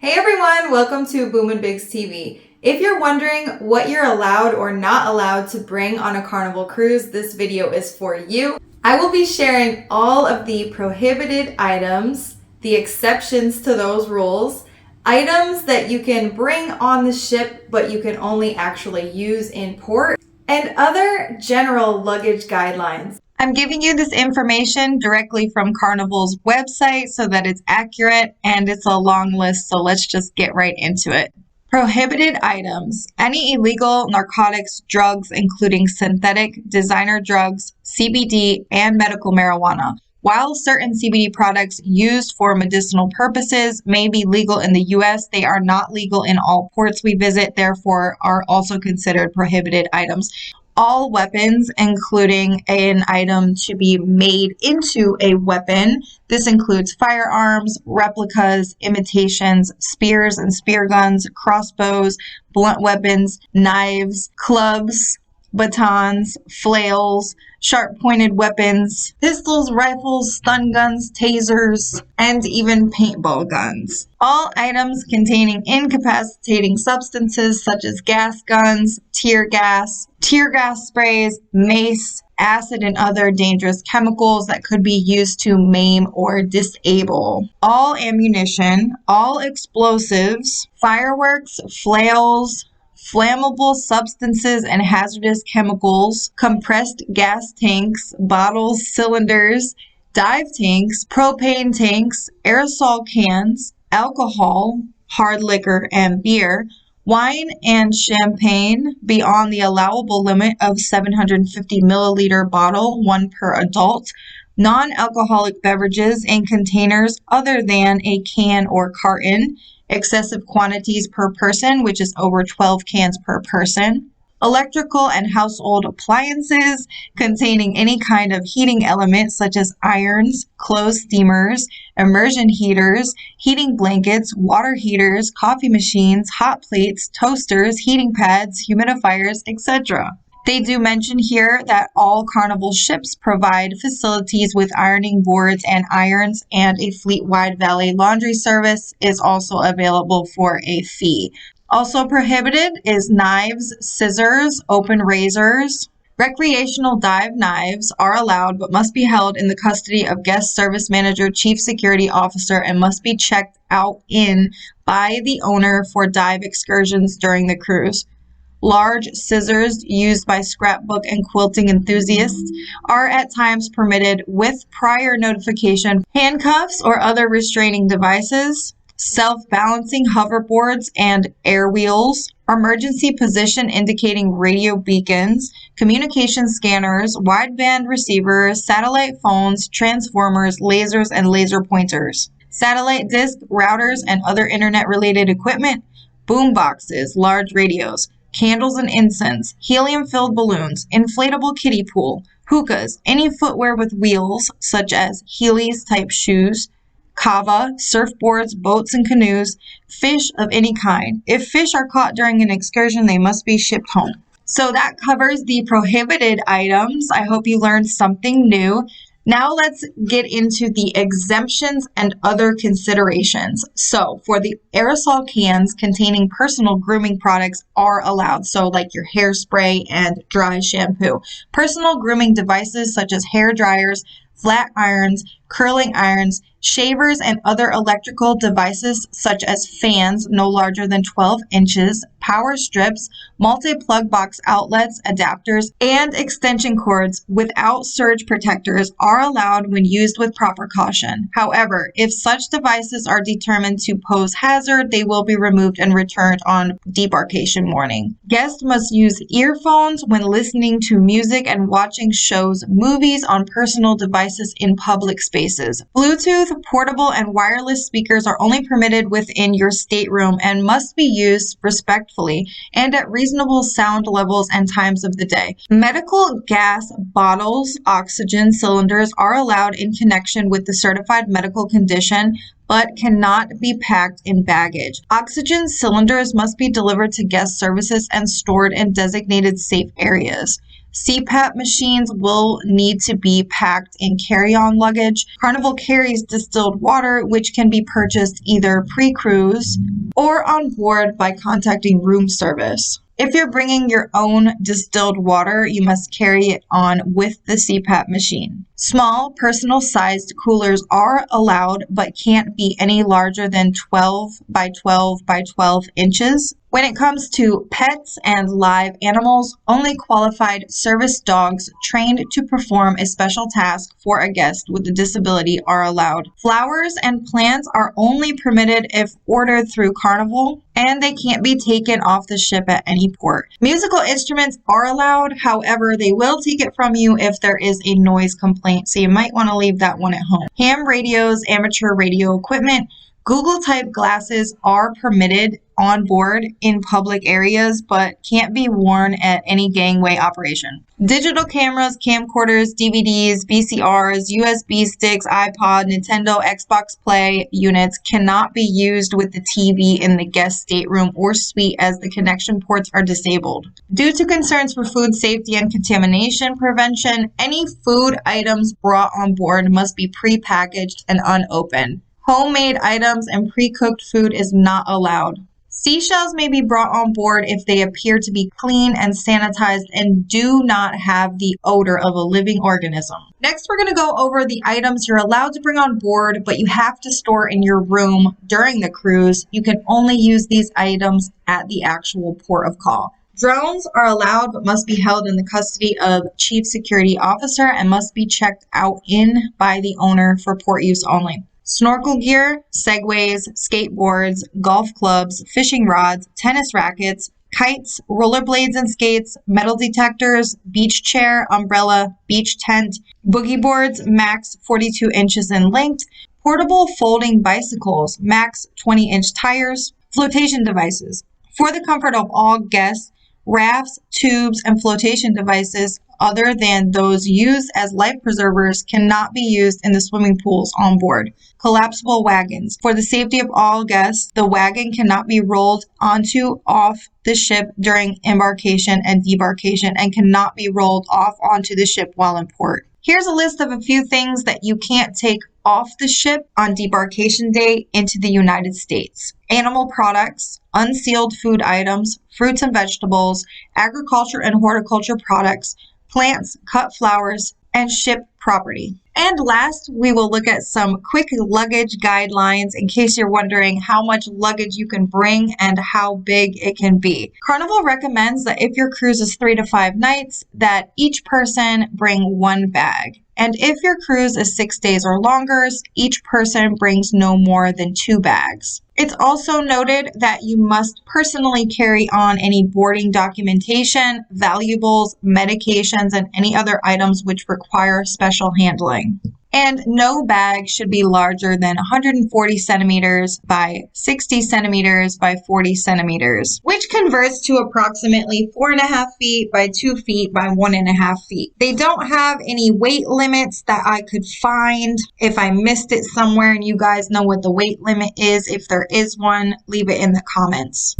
Hey everyone, welcome to Boom and Bigs TV. If you're wondering what you're allowed or not allowed to bring on a Carnival cruise, this video is for you. I will be sharing all of the prohibited items, the exceptions to those rules, items that you can bring on the ship but you can only actually use in port, and other general luggage guidelines. I'm giving you this information directly from Carnival's website so that it's accurate, and it's a long list, so let's just get right into it. Prohibited items. Any illegal narcotics, drugs, including synthetic, designer drugs, CBD, and medical marijuana. While certain CBD products used for medicinal purposes may be legal in the U.S., they are not legal in all ports we visit, therefore are also considered prohibited items. All weapons, including an item to be made into a weapon. This includes firearms, replicas, imitations, spears and spear guns, crossbows, blunt weapons, knives, clubs, batons, flails, sharp-pointed weapons, pistols, rifles, stun guns, tasers, and even paintball guns. All items containing incapacitating substances such as gas guns, tear gas sprays, mace, acid, and other dangerous chemicals that could be used to maim or disable. All ammunition, all explosives, fireworks, flails, flammable substances and hazardous chemicals, compressed gas tanks, bottles, cylinders, dive tanks, propane tanks, aerosol cans, alcohol, hard liquor, and beer, wine and champagne beyond the allowable limit of 750 milliliter bottle, one per adult, non-alcoholic beverages in containers other than a can or carton, excessive quantities per person, which is over 12 cans per person, electrical and household appliances containing any kind of heating element such as irons, clothes steamers, immersion heaters, heating blankets, water heaters, coffee machines, hot plates, toasters, heating pads, humidifiers, etc. They do mention here that all Carnival ships provide facilities with ironing boards and irons, and a fleet-wide valet laundry service is also available for a fee. Also prohibited is knives, scissors, open razors. Recreational dive knives are allowed but must be held in the custody of guest service manager, chief security officer, and must be checked out by the owner for dive excursions during the cruise. Large scissors used by scrapbook and quilting enthusiasts are at times permitted with prior notification. Handcuffs or other restraining devices, self-balancing hoverboards and air wheels, emergency position indicating radio beacons, communication scanners, wideband receivers, satellite phones, transformers, lasers, and laser pointers, satellite disk, routers, and other internet-related equipment, boom boxes, large radios, candles and incense, helium-filled balloons, inflatable kiddie pool, hookahs, any footwear with wheels, such as Heelys-type shoes, kava, surfboards, boats, and canoes, fish of any kind. If fish are caught during an excursion, they must be shipped home. So that covers the prohibited items. I hope you learned something new. Now let's get into the exemptions and other considerations. So for the aerosol cans containing personal grooming products are allowed. So like your hairspray and dry shampoo. Personal grooming devices such as hair dryers, flat irons, curling irons, shavers, and other electrical devices such as fans no larger than 12 inches, power strips, multi-plug box outlets, adapters, and extension cords without surge protectors are allowed when used with proper caution. However, if such devices are determined to pose hazard, they will be removed and returned on debarkation morning. Guests must use earphones when listening to music and watching shows, movies on personal devices in public spaces. Bluetooth, portable, and wireless speakers are only permitted within your stateroom and must be used respectfully and at reasonable sound levels and times of the day. Medical gas bottles, oxygen cylinders are allowed in connection with the certified medical condition, but cannot be packed in baggage. Oxygen cylinders must be delivered to guest services and stored in designated safe areas. CPAP machines will need to be packed in carry-on luggage. Carnival carries distilled water, which can be purchased either pre-cruise or on board by contacting room service. If you're bringing your own distilled water, you must carry it on with the CPAP machine. Small, personal-sized coolers are allowed, but can't be any larger than 12 by 12 by 12 inches. When it comes to pets and live animals, only qualified service dogs trained to perform a special task for a guest with a disability are allowed. Flowers and plants are only permitted if ordered through Carnival, and they can't be taken off the ship at any port. Musical instruments are allowed, however, they will take it from you if there is a noise complaint, so you might want to leave that one at home. Ham radios, amateur radio equipment, Google-type glasses are permitted on board in public areas, but can't be worn at any gangway operation. Digital cameras, camcorders, DVDs, VCRs, USB sticks, iPod, Nintendo, Xbox Play units cannot be used with the TV in the guest stateroom or suite as the connection ports are disabled. Due to concerns for food safety and contamination prevention, any food items brought on board must be pre-packaged and unopened. Homemade items and pre-cooked food is not allowed. Seashells may be brought on board if they appear to be clean and sanitized and do not have the odor of a living organism. Next, we're going to go over the items you're allowed to bring on board, but you have to store in your room during the cruise. You can only use these items at the actual port of call. Drones are allowed but must be held in the custody of Chief Security Officer and must be checked out in by the owner for port use only. Snorkel gear, segways, skateboards, golf clubs, fishing rods, tennis rackets, kites, rollerblades and skates, metal detectors, beach chair, umbrella, beach tent, boogie boards, max 42 inches in length, portable folding bicycles, max 20-inch tires, flotation devices. For the comfort of all guests, rafts, tubes, and flotation devices other than those used as life preservers cannot be used in the swimming pools on board. Collapsible wagons. For the safety of all guests, the wagon cannot be rolled off the ship during embarkation and debarkation and cannot be rolled onto the ship while in port. Here's a list of a few things that you can't take off the ship on debarkation day into the United States. Animal products, unsealed food items, fruits and vegetables, agriculture and horticulture products, plants, cut flowers, and ship property. And last, we will look at some quick luggage guidelines in case you're wondering how much luggage you can bring and how big it can be. Carnival recommends that if your cruise is 3 to 5 nights, that each person bring 1 bag. And if your cruise is 6 days or longer, each person brings no more than 2 bags. It's also noted that you must personally carry on any boarding documentation, valuables, medications, and any other items which require special handling. And no bag should be larger than 140 centimeters by 60 centimeters by 40 centimeters, which converts to approximately 4.5 feet by 2 feet by 1.5 feet. They don't have any weight limits that I could find. If I missed it somewhere and you guys know what the weight limit is, if there is one, leave it in the comments.